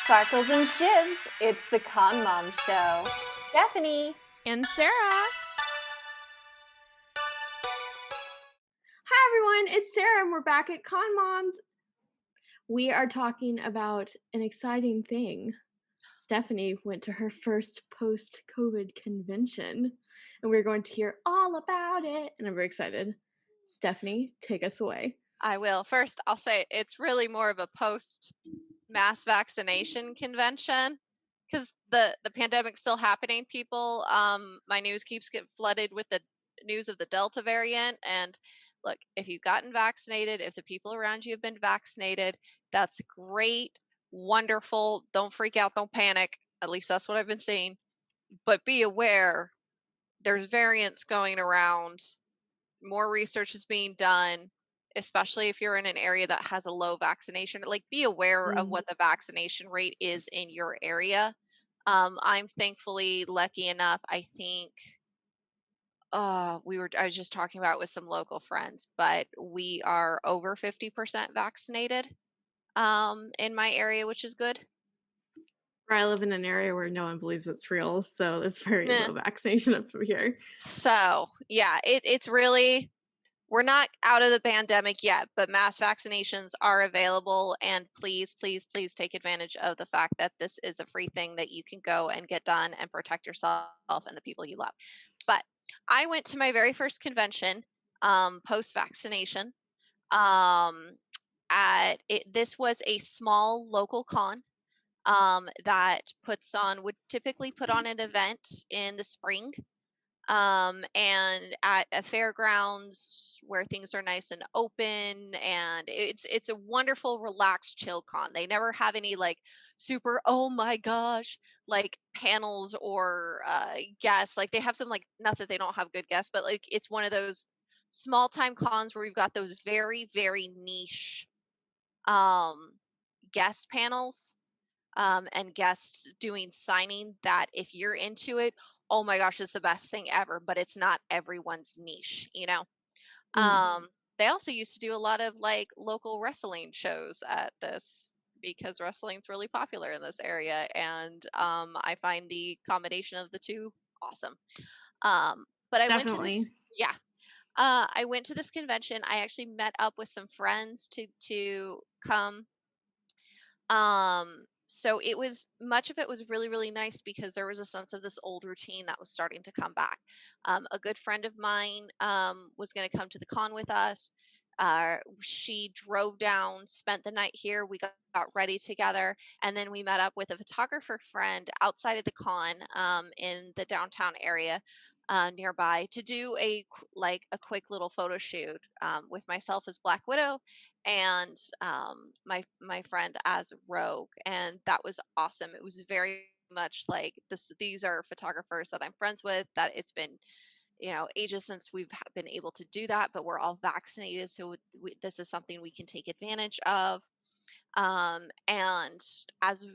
Sparkles and Shivs, it's the Con Mom Show. Stephanie and Sarah. Hi everyone, it's Sarah and we're back at Con Moms. We are talking about an exciting thing. Stephanie went to her first post-COVID convention and we're going to hear all about it, and I'm very excited. Stephanie, take us away. I will. First, I'll say it's really more of a post-mass vaccination convention because the pandemic's still happening, people. My news keeps getting flooded with the news of the Delta variant. And look, if you've gotten vaccinated, if the people around you have been vaccinated, that's great, wonderful. Don't freak out, don't panic. At least that's what I've been seeing. But be aware, there's variants going around. More research is being done, especially if you're in an area that has a low vaccination. Like, be aware of what the vaccination rate is in your area. I'm thankfully lucky enough, I think I was just talking about it with some local friends, but we are over 50% vaccinated in my area, which is good. I live in an area where no one believes it's real, so it's very low vaccination up here. So yeah, it's really, we're not out of the pandemic yet, but mass vaccinations are available, and please, please, please take advantage of the fact that this is a free thing that you can go and get done and protect yourself and the people you love. But I went to my very first convention post-vaccination. This was a small local con that would typically put on an event in the spring, and at a fairgrounds where things are nice and open, and it's a wonderful, relaxed, chill con. They never have any like super, oh my gosh, like panels or guests. Like, they have some, like, not that they don't have good guests, but like it's one of those small time cons where we've got those very, very niche guest panels and guests doing signing that if you're into it, oh my gosh, it's the best thing ever, but it's not everyone's niche, you know? They also used to do a lot of like local wrestling shows at this because wrestling's really popular in this area, and I find the combination of the two awesome. But I went to this, yeah. I went to this convention. I actually met up with some friends to come. So much of it was really, really nice because there was a sense of this old routine that was starting to come back. A good friend of mine was going to come to the con with us. She drove down, spent the night here. We got ready together, and then we met up with a photographer friend outside of the con in the downtown area nearby to do a quick little photo shoot with myself as Black Widow and my friend as Rogue, and that was awesome. It was very much like this. These are photographers that I'm friends with. That it's been, ages since we've been able to do that, but we're all vaccinated, so this is something we can take advantage of. And as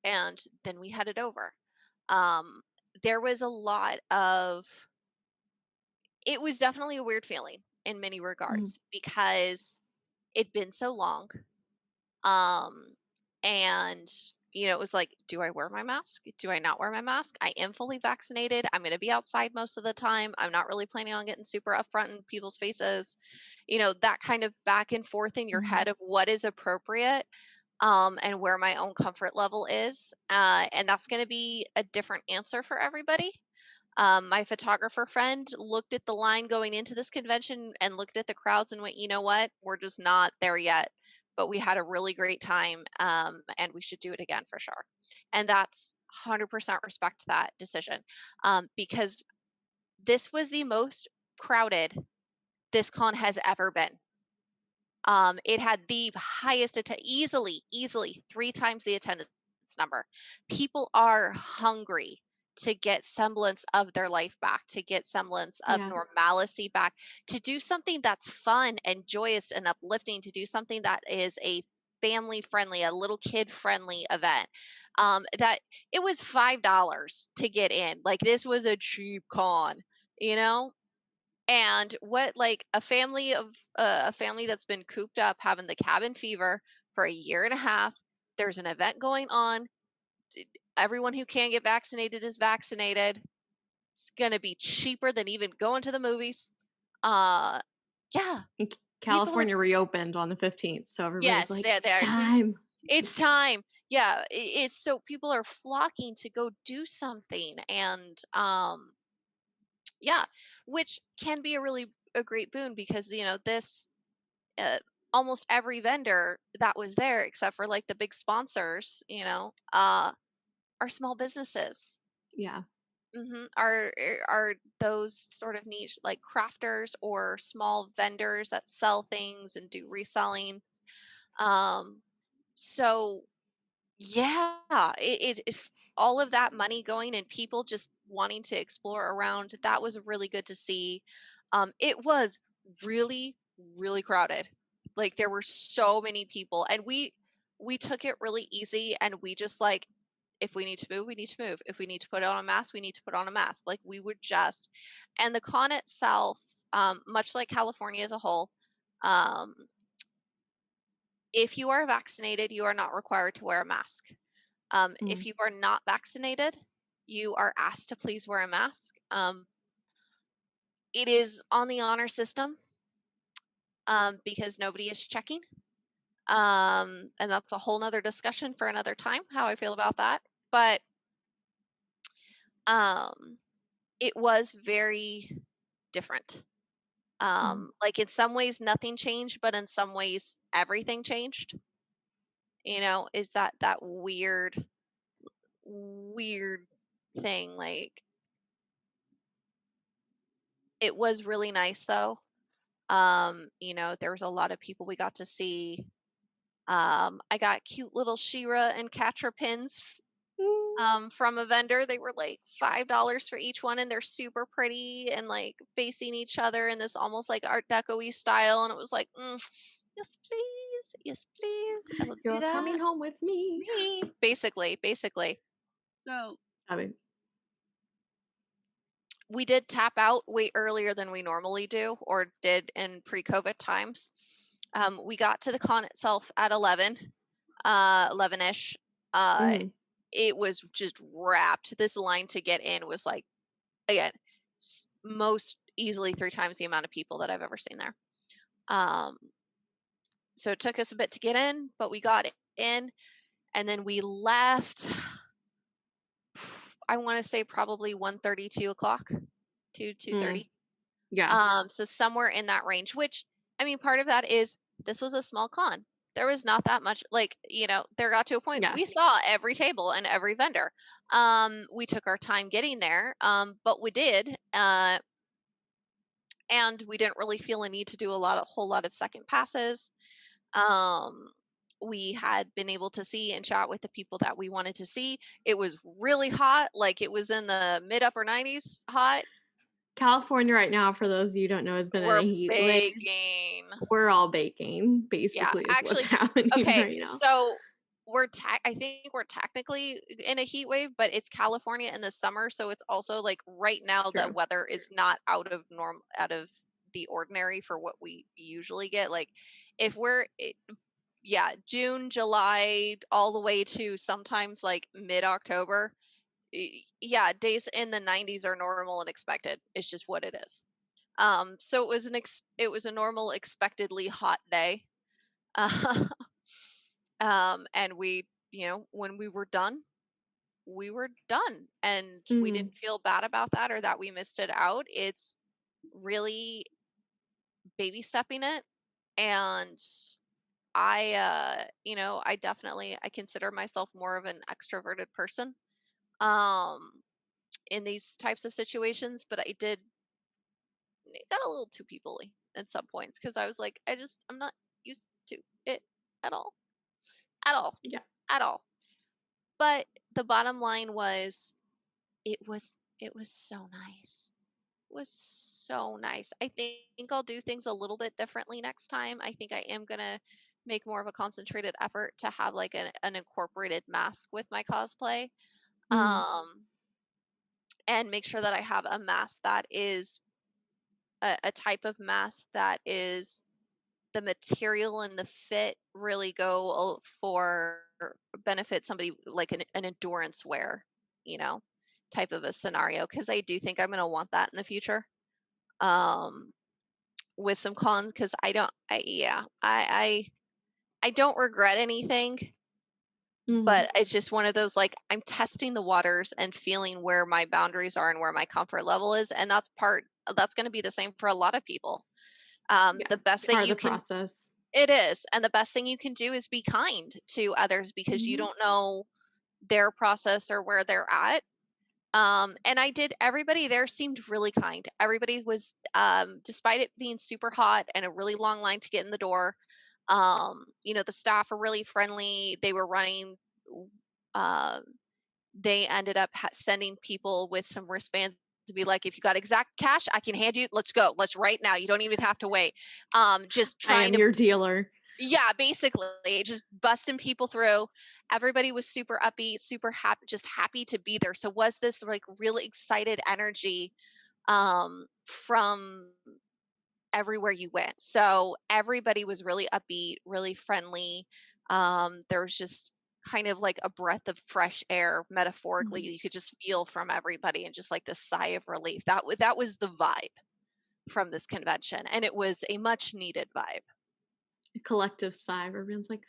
and then we headed over. There was a lot of. It was definitely a weird feeling in many regards because it'd been so long. And it was like, do I wear my mask? Do I not wear my mask? I am fully vaccinated. I'm going to be outside most of the time. I'm not really planning on getting super upfront in people's faces. That kind of back and forth in your head of what is appropriate, and where my own comfort level is. And that's going to be a different answer for everybody. My photographer friend looked at the line going into this convention and looked at the crowds and went, you know what, we're just not there yet, but we had a really great time, and we should do it again for sure. And that's 100% respect that decision, because this was the most crowded this con has ever been. It had the highest easily 3 times the attendance number. People are hungry to get semblance of their life back, to get semblance of normalcy back, to do something that's fun and joyous and uplifting, to do something that is a family friendly, a little kid friendly event. That it was $5 to get in. Like, this was a cheap con, and what, like, a family that's been cooped up having the cabin fever for a year and a half, There's an event going on. Everyone who can get vaccinated is vaccinated. It's gonna be cheaper than even going to the movies. Uh, yeah, And people are. California reopened on the 15th, so everybody's Yes, like, they "It's are. time." It's time. Yeah, it's so people are flocking to go do something, and yeah, which can be a great boon because this uh, almost every vendor that was there, except for like the big sponsors, are small businesses. Yeah. Are those sort of niche like crafters or small vendors that sell things and do reselling. Um, so yeah, if all of that money going and people just wanting to explore around, that was really good to see. It was really, really crowded. Like there were so many people, and we took it really easy, and we just like, if we need to move, we need to move. If we need to put on a mask, we need to put on a mask. Like we would just, and the con itself, much like California as a whole, um, if you are vaccinated, you are not required to wear a mask. If Mm. you are not vaccinated, you are asked to please wear a mask. It is on the honor system because nobody is checking. And that's a whole nother discussion for another time, how I feel about that. But um, it was very different. Mm. Like in some ways, nothing changed, but in some ways, everything changed. Is that weird thing? Like it was really nice though. There was a lot of people we got to see. I got cute little Shira and Katra pins Mm. from a vendor. They were like $5 for each one, and they're super pretty and like facing each other in this almost like Art Deco-y style. And it was like, yes, please, I will do You're that. coming home with me. Me, basically. So I mean, we did tap out way earlier than we normally do or did in pre-COVID times. We got to the con itself at 11ish. Uh, mm. it was just wrapped. This line to get in was like, again, most easily 3 times the amount of people that I've ever seen there. Um, so it took us a bit to get in, but we got in, and then we left. I want to say probably 1:30, 2 o'clock, 2:30. Yeah. So somewhere in that range, which I mean, part of that is this was a small con. There was not that much, like, there got to a point Yeah. we saw every table and every vendor. We took our time getting there, but we did, and we didn't really feel a need to do whole lot of second passes. Um, we had been able to see and chat with the people that we wanted to see. It was really hot, like it was in the mid upper 90s hot. California right now, for those of you who don't know, has been in a We're heat wave. baking. We're all baking, Yeah, basically, is what's actually, happening okay, right now. so I think we're technically in a heat wave, but it's California in the summer, so it's also like right now the True. weather is not out of the ordinary for what we usually get. Like if yeah, June, July, all the way to sometimes like mid-October. Yeah, days in the 90s are normal and expected. It's just what it is. So it was a normal expectedly hot day. Uh, and when we were done, and we Mm. didn't feel bad about that or that we missed it out. It's really baby stepping it, and I consider myself more of an extroverted person, um, in these types of situations, but it got a little too peoply at some points because I was like, I'm not used to it at all, at all, Yeah. at all. But the bottom line was it was so nice. It was so nice. I think I'll do things a little bit differently next time. I think I am gonna make more of a concentrated effort to have like an incorporated mask with my cosplay. Mm. Um and make sure that I have a mask that is a type of mask that is the material and the fit really go for benefit somebody like an endurance wear, you know, type of a scenario. Because I do think I'm going to want that in the future. Um, with some cons, because I don't regret anything, Mhm. but it's just one of those, like, I'm testing the waters and feeling where my boundaries are and where my comfort level is, and that's going to be the same for a lot of people. Yeah, The it's best that part of you the can process. It is, and the best thing you can do is be kind to others, because you Mhm. don't know their process or where they're at. And everybody there seemed really kind. Everybody was, despite it being super hot and a really long line to get in the door, the staff are really friendly. They were running, uh, they ended up sending people with some wristbands to be like, if you got exact cash, I can hand you, let's go. Let's right now. You don't even have to wait. Just I trying am to, your dealer. yeah, basically just busting people through. Everybody was super upbeat, super happy, just happy to be there. So was this like really excited energy from everywhere you went. So everybody was really upbeat, really friendly. There was just kind of like a breath of fresh air, metaphorically. Mhm. You could just feel from everybody, and just like this sigh of relief. That was the vibe from this convention, and it was a much needed vibe. A collective sigh where everyone's like,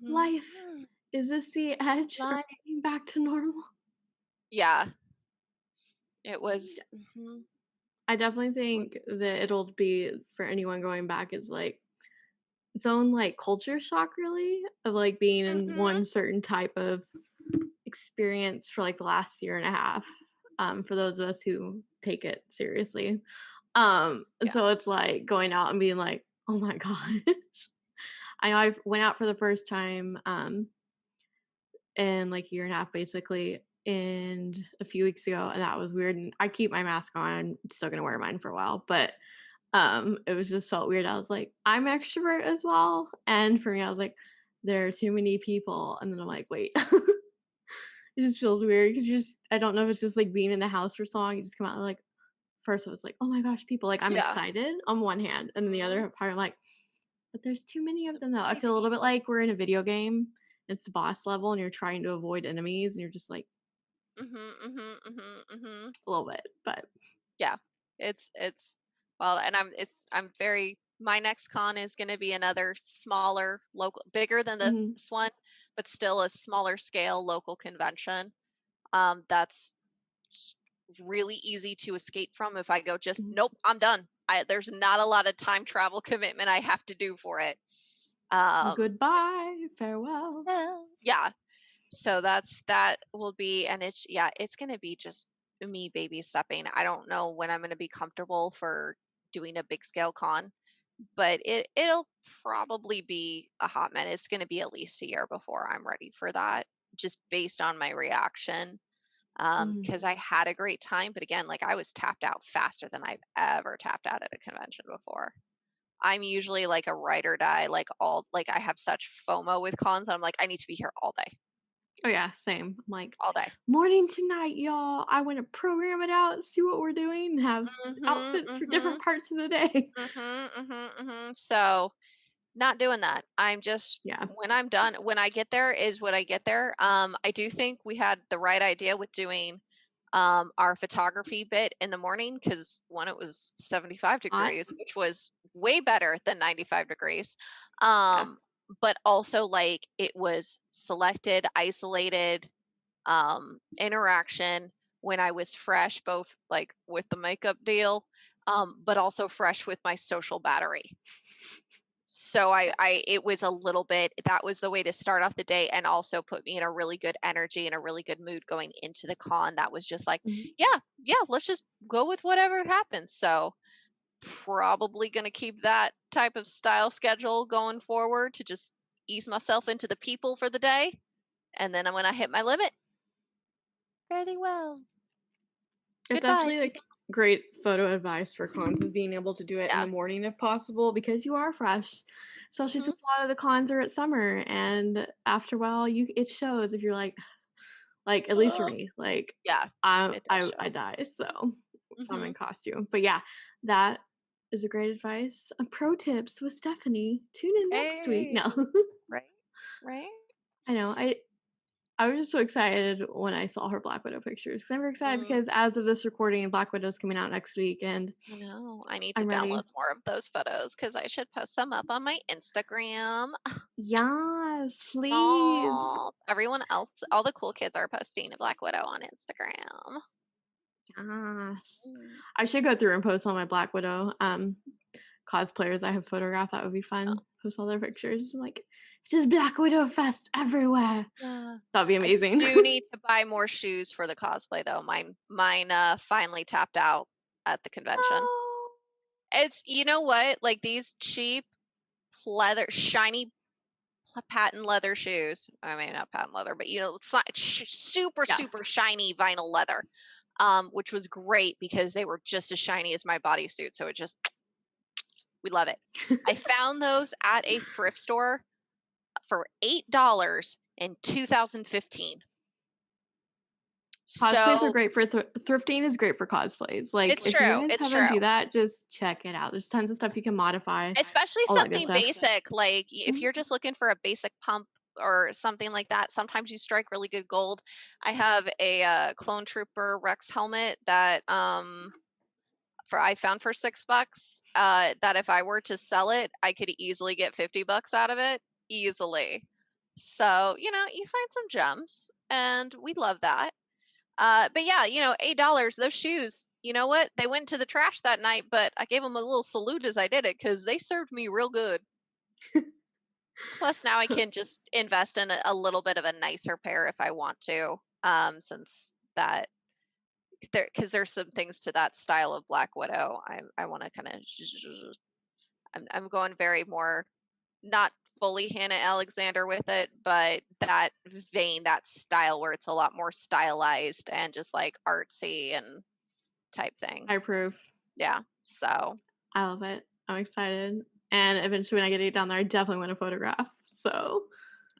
"Life, Hmm. is this the edge or Like, getting back to normal?" yeah, it was. I definitely Was. think that it'll be for anyone going back is like its own like culture shock really of like being in Hmm. one certain type of experience for like the last year and a half. For those of us who take it seriously. Yeah. So it's like going out and being like, oh my gosh. I know I went out for the first time in like a year and a half basically and a few weeks ago and that was weird and I keep my mask on. I'm still gonna wear mine for a while, but it was just felt weird. I was like, I'm extrovert as well. And for me, I was like, there are too many people. And then I'm like, wait. It just feels weird because I don't know if it's just like being in the house for so long. You just come out and like, first I was like, oh my gosh, people. Like, I'm Yeah. excited on one hand. And then the Hmm. other part, I'm like, but there's too many of them though. I Many feel a little bit people. like we're in a video game. It's the boss level and you're trying to avoid enemies and you're just like, Hmm. a little bit. But Yeah, it's well, and I'm very, my next con is going to be another smaller local, bigger than mhm, this one, but still a smaller scale local convention. That's really easy to escape from. If I go, just mhm. nope, I'm done. There's not a lot of time travel commitment I have to do for it. Um, Goodbye, farewell. yeah, so that will be, and it's going to be just me baby stepping. I don't know when I'm going to be comfortable for doing a big scale con, but it'll probably be a hot minute. It's going to be at least a year before I'm ready for that, just based on my reaction. Mm. Because I had a great time, but again, like, I was tapped out faster than I've ever tapped out at a convention before. I'm usually like a ride or die, like I have such FOMO with cons. I'm like, I need to be here all day, Oh yeah, same. I'm like, all day. morning to night, y'all. I want to program it out, see what we're doing, and have Mhm, outfits for different mhm, parts of the day. mhm, mhm, mhm. So, not doing that. I'm just, Yeah. when I'm done, when I get there is when I get there. I do think we had the right idea with doing our photography bit in the morning, because one, it was 75 Hot. degrees, which was way better than 95 degrees. Yeah. Um, but also, like, it was selected, isolated, interaction when I was fresh, both like with the makeup deal, but also fresh with my social battery. So it was a little bit, that was the way to start off the day, and also put me in a really good energy and a really good mood going into the con. That was just like, Mhm. yeah, yeah, let's just go with whatever happens. So probably going to keep that type of style schedule going forward, to just ease myself into the people for the day. And then when I hit my limit, fairly well. It's Goodbye, actually like people. great photo advice for cons is being able to do it in Yeah. the morning if possible because you are fresh. Especially Mhm. since a lot of the cons are at summer and after a while you it shows if you're like at least for Oh, me, like yeah, I it does I show. I die so if I'm in Mhm. costume. But yeah, that is a great advice. Pro tips with Stephanie. Tune in next week. Hey, No, right, right. I know. I was just so excited when I saw her Black Widow pictures. 'Cause I'm very excited Mm, because as of this recording, Black Widow's coming out next week, and I know. I need to I'm download ready. more of those photos because I should post them up on my Instagram. Yes, please. Oh, everyone else, all the cool kids are posting a Black Widow on Instagram. Yes. Mm. I should go through and post all my Black Widow cosplayers I have photographed. That would be Oh, fun. Post all their pictures. I'm like, it is Black Widow Fest everywhere. yeah. That'd be I amazing. do need to buy more shoes for the cosplay though. Mine finally tapped out at the convention. Oh, It's you know what? Like these cheap leather shiny patent leather shoes. I mean not patent leather, but it's not super yeah. super shiny vinyl leather. Which was great because they were just as shiny as my bodysuit. So we love it. I found those at a thrift store for $8 in 2015. Cosplays are So great for thrifting is great for cosplays. Like it's if you true. guys It's haven't true. do that, just check it out. There's tons of stuff you can modify, Especially all that good something stuff. basic, like if Mhm. you're just looking for a basic pump or something like that, sometimes you strike really good gold. I have a clone trooper Rex helmet that for I found for $6. That if I were to sell it, I could easily get $50 out of it easily. So you find some gems, and we love that. But yeah, $8, those shoes, you know what? They went to the trash that night, but I gave them a little salute as I did it because they served me real good. Plus, now I can just invest in a little bit of a nicer pair if I want to, since that because there's some things to that style of Black Widow. I want to kind of I'm going very more not fully Hannah Alexander with it, but that vein, that style where it's a lot more stylized and just like artsy and type thing. I approve. Yeah. So, I love it. I'm excited. And eventually when I get it down there, I definitely want a photograph. So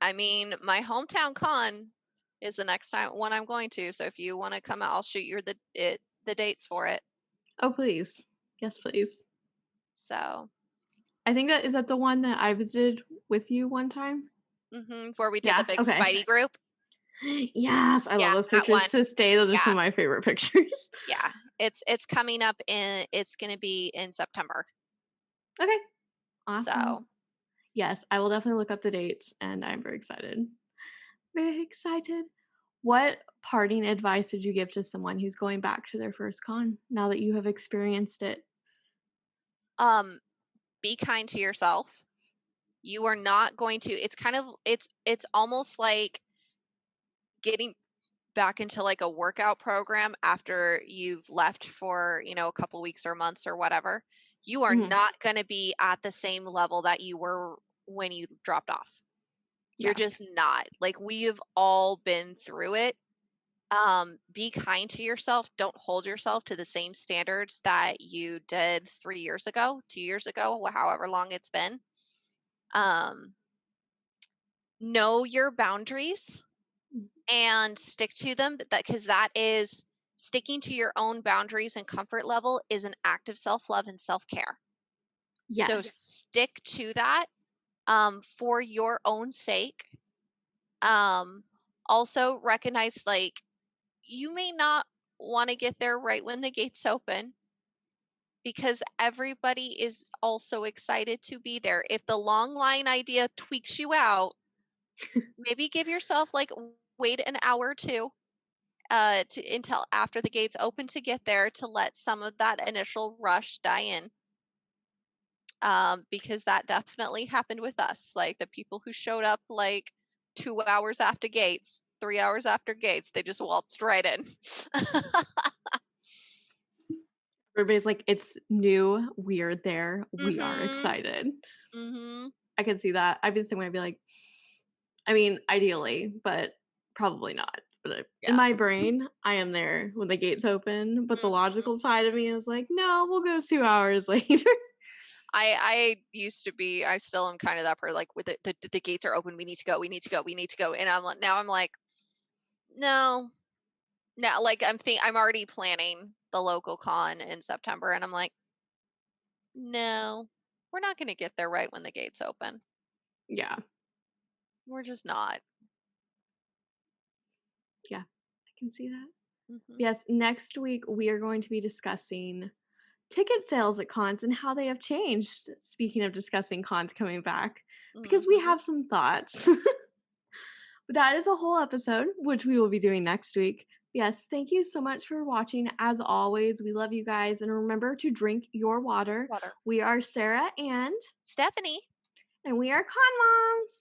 I mean, my hometown con is the next time one I'm going to. So if you want to come out, I'll shoot you the dates for it. oh please. Yes, please. So, I think that is that the one that I visited with you one time? where we did the Yeah, big okay. Spidey group. Yes, I love Yeah, those that pictures one. to this day. Those are some Yeah. of my favorite pictures. Yeah. It's coming up it's going to be in September. Okay. So, Awesome. Yes, I will definitely look up the dates and I'm very excited. Very excited. What parting advice would you give to someone who's going back to their first con now that you have experienced it? be kind to yourself. You are not going to it's almost like getting back into like a workout program after you've left for, a couple weeks or months or whatever. You are Mhm. not going to be at the same level that you were when you dropped off. You're Yeah. just not. Like we have all been through it. Be kind to yourself. Don't hold yourself to the same standards that you did 3 years ago, 2 years ago, however long it's been. Um, know your boundaries Mm. and stick to them, because that is sticking to your own boundaries and comfort level is an act of self-love and self-care. So Yes. stick to that, for your own sake. Um, also recognize like you may not want to get there right when the gates open because everybody is also excited to be there. If the long line idea tweaks you out, maybe give yourself like wait an hour or two to until after the gates open to get there to let some of that initial rush die in. Because that definitely happened with us. Like the people who showed up like 2 hours after gates, 3 hours after gates, they just waltzed right in. Everybody's like, it's new. We're there. We are Mhm. excited. Mhm. I can see that. I'd be the same way. I'd be like, I mean, ideally, but probably not. But in Yeah. my brain, I am there when the gates open. But the Mhm. logical side of me is like, no, we'll go 2 hours later. I used to be. I still am kind of that person. Like with the gates are open. We need to go. We need to go. We need to go. And I'm like, no, no. Like I'm already planning the local con in September, and I'm like, No, we're not going to get there right when the gates open. Yeah. We're just not. Yeah. I can see that. Hmm. Yes, next week we are going to be discussing ticket sales at cons and how they have changed. Speaking of discussing cons coming back, because we Hmm. have some thoughts. But that is a whole episode, which we will be doing next week. Yes, thank you so much for watching. As always, we love you guys. And remember to drink your water. Water. We are Sarah Stephanie. and we are Con Moms.